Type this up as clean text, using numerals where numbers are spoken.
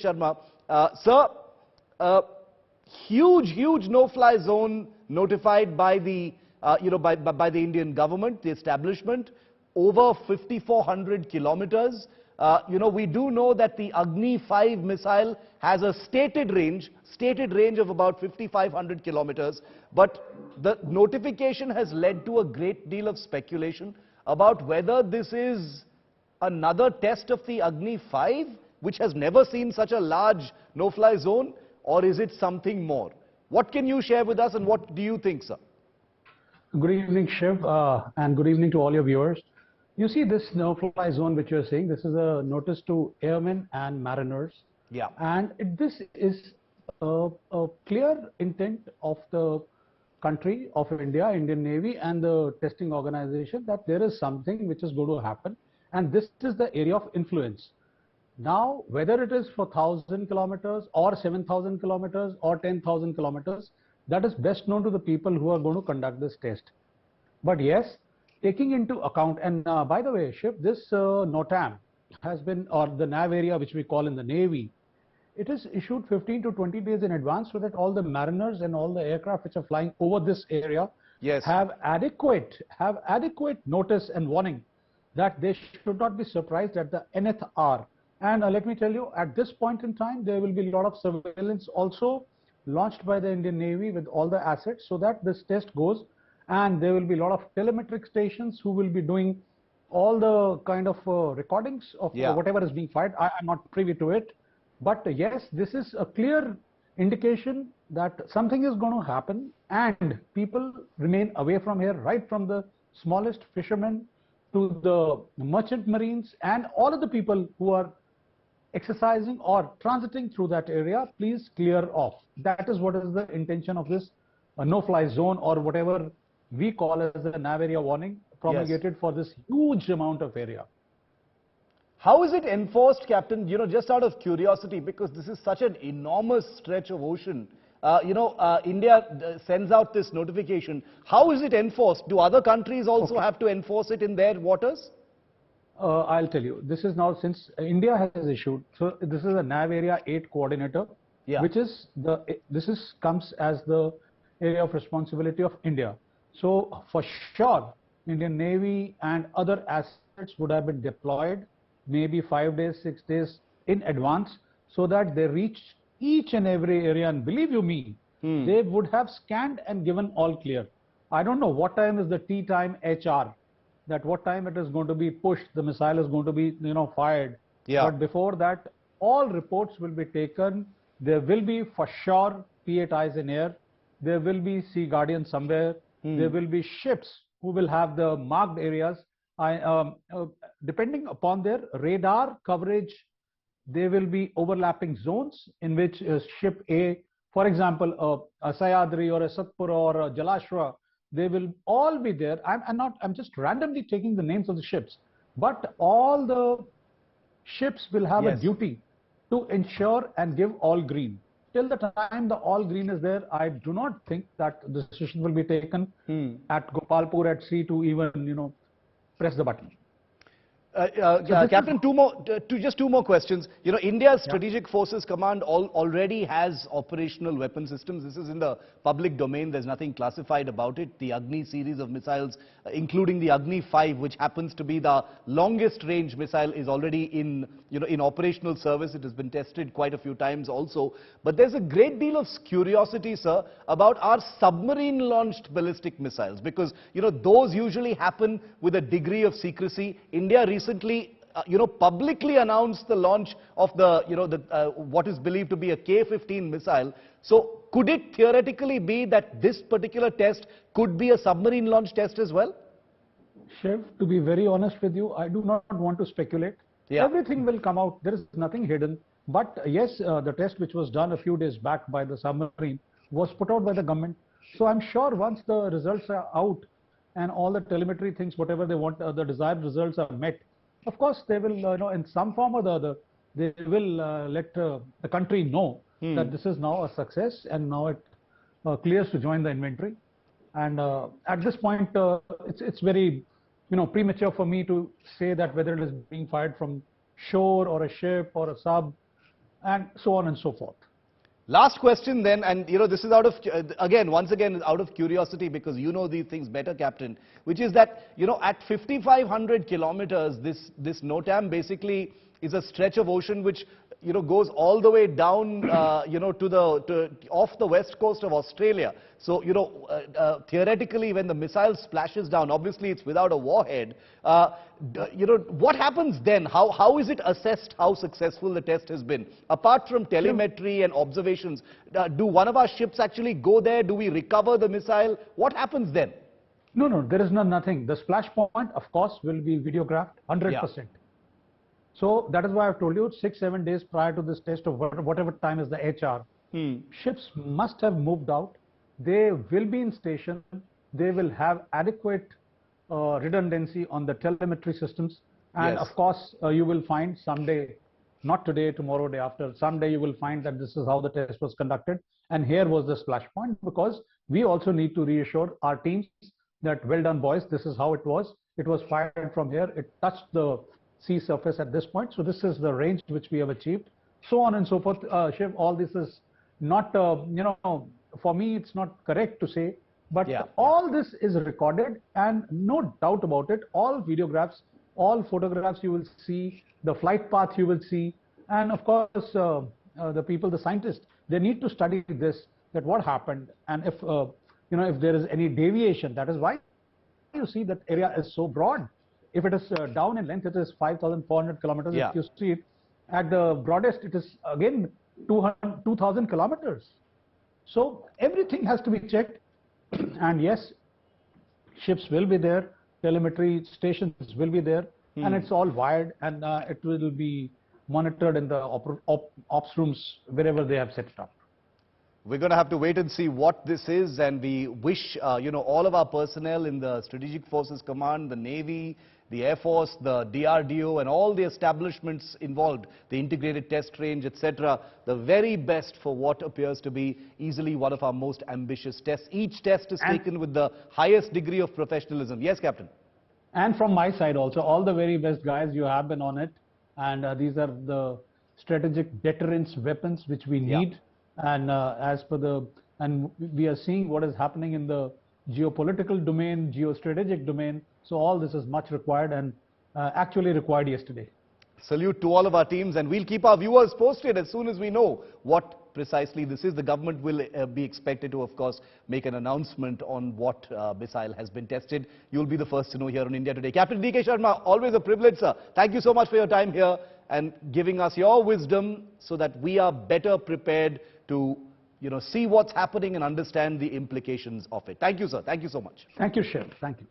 Sharma. Sir, uh, huge no-fly zone notified by the, by the Indian government, the establishment, over 5,400 kilometers. We do know that the Agni 5 missile has a stated range of about 5,500 kilometers. But the notification has led to a great deal of speculation about whether this is another test of the Agni 5, which has never seen such a large no-fly zone, or is it something more? What can you share with us, and what do you think, sir? Good evening, Shiv, and good evening to all your viewers. You see this no-fly zone which you're saying, this is a notice to airmen and mariners. Yeah. And this is a clear intent of the country of India, Indian Navy, and the testing organization that there is something which is going to happen. And this is the area of influence. Now, whether it is for 1,000 kilometers or 7,000 kilometers or 10,000 kilometers, that is best known to the people who are going to conduct this test. But yes, taking into account, and by the way, Shiv, this NOTAM has been, or the NAV area which we call in the Navy, it is issued 15 to 20 days in advance so that all the mariners and all the aircraft which are flying over this area have adequate notice and warning that they should not be surprised at the nth hour. And let me tell you, at this point in time, there will be a lot of surveillance also launched by the Indian Navy with all the assets so that this test goes, and there will be a lot of telemetric stations who will be doing all the kind of recordings of whatever is being fired. I'm not privy to it. But yes, this is a clear indication that something is going to happen, and people remain away from here, right from the smallest fishermen to the merchant marines and all of the people who are exercising or transiting through that area. Please clear off. That is what is the intention of this no-fly zone, or whatever we call as the NAV area warning, promulgated for this huge amount of area. How is it enforced, Captain? Just out of curiosity, because this is such an enormous stretch of ocean. India sends out this notification. How is it enforced? Do other countries also have to enforce it in their waters? I'll tell you. This is now, since India has issued, so this is a NAV Area 8 coordinator, which is comes as the area of responsibility of India. So for sure, Indian Navy and other assets would have been deployed maybe 5 days, 6 days in advance, so that they reach each and every area. And believe you me, they would have scanned and given all clear. I don't know what time is the T time HR, that what time it is going to be pushed, the missile is going to be fired. But before that, all reports will be taken. There will be for sure P8 eyes in air. There will be Sea Guardian somewhere. There will be ships who will have the marked areas. Depending upon their radar coverage, there will be overlapping zones in which ship A, for example, a Sayadri or a Satpura or a Jalashwa, they will all be there. I'm just randomly taking the names of the ships, but all the ships will have a duty to ensure and give all green. Till the time the all green is there, I do not think that the decision will be taken at Gopalpur at sea to even, press the button. Captain, just two more questions. India's Strategic Forces Command already has operational weapon systems. This is in the public domain. There's nothing classified about it. The Agni series of missiles, including the Agni 5, which happens to be the longest range missile, is already in operational service. It has been tested quite a few times also. But there's a great deal of curiosity, sir, about our submarine-launched ballistic missiles, because those usually happen with a degree of secrecy. India recently, publicly announced the launch of what is believed to be a K-15 missile. So, could it theoretically be that this particular test could be a submarine launch test as well? Shiv, to be very honest with you, I do not want to speculate. Everything will come out. There is nothing hidden. But yes, the test which was done a few days back by the submarine was put out by the government. So I'm sure once the results are out and all the telemetry things, whatever they want, the desired results are met, of course they will, in some form or the other, they will let the country know that this is now a success, and now it clears to join the inventory. And at this point, it's very premature for me to say that whether it is being fired from shore or a ship or a sub. and so on and so forth. Last question then, and this is out of, once again, out of curiosity, because you know these things better, Captain, which is that, at 5,500 kilometers, this NOTAM basically is a stretch of ocean which, goes all the way down, off the west coast of Australia. So, theoretically, when the missile splashes down, obviously it's without a warhead, what happens then? How is it assessed how successful the test has been? Apart from telemetry and observations, do one of our ships actually go there? Do we recover the missile? What happens then? No, there is nothing. The splash point, of course, will be videographed 100%. Yeah. So that is why I've told you 6-7 days prior to this test, of whatever time is the HR, ships must have moved out. They will be in station. They will have adequate redundancy on the telemetry systems. And Yes. of course, you will find someday, not today, tomorrow, day after, someday you will find that this is how the test was conducted. And here was the splash point, because we also need to reassure our teams that, well done, boys, this is how it was. It was fired from here. It touched the sea surface at this point. So this is the range which we have achieved, so on and so forth. Shiv, all this is not, for me, it's not correct to say, but all this is recorded, and no doubt about it, all videographs, all photographs you will see, the flight path you will see, and of course, the people, the scientists, they need to study this, that what happened, and if, if there is any deviation, that is why you see that area is so broad. If it is down in length, it is 5,400 kilometers. Yeah. If you see it at the broadest, it is again 2,000 kilometers. So everything has to be checked. And yes, ships will be there, telemetry stations will be there, and it's all wired, and it will be monitored in the ops rooms wherever they have set it up. We're going to have to wait and see what this is, and we wish, all of our personnel in the Strategic Forces Command, the Navy, the Air Force, the DRDO, and all the establishments involved, the Integrated Test Range, etc., the very best for what appears to be easily one of our most ambitious tests. Each test is taken with the highest degree of professionalism. Yes, Captain? And from my side also, all the very best, guys. You have been on it, and these are the strategic deterrence weapons which we need. And and we are seeing what is happening in the geopolitical domain, geostrategic domain. So all this is much required, and actually required yesterday. Salute to all of our teams, and we'll keep our viewers posted as soon as we know what precisely this is. The government will be expected to, of course, make an announcement on what missile has been tested. You'll be the first to know here on India Today. Captain D.K. Sharma, always a privilege, sir. Thank you so much for your time here and giving us your wisdom so that we are better prepared to, see what's happening and understand the implications of it. Thank you, sir. Thank you so much. Thank you, Shiv. Thank you.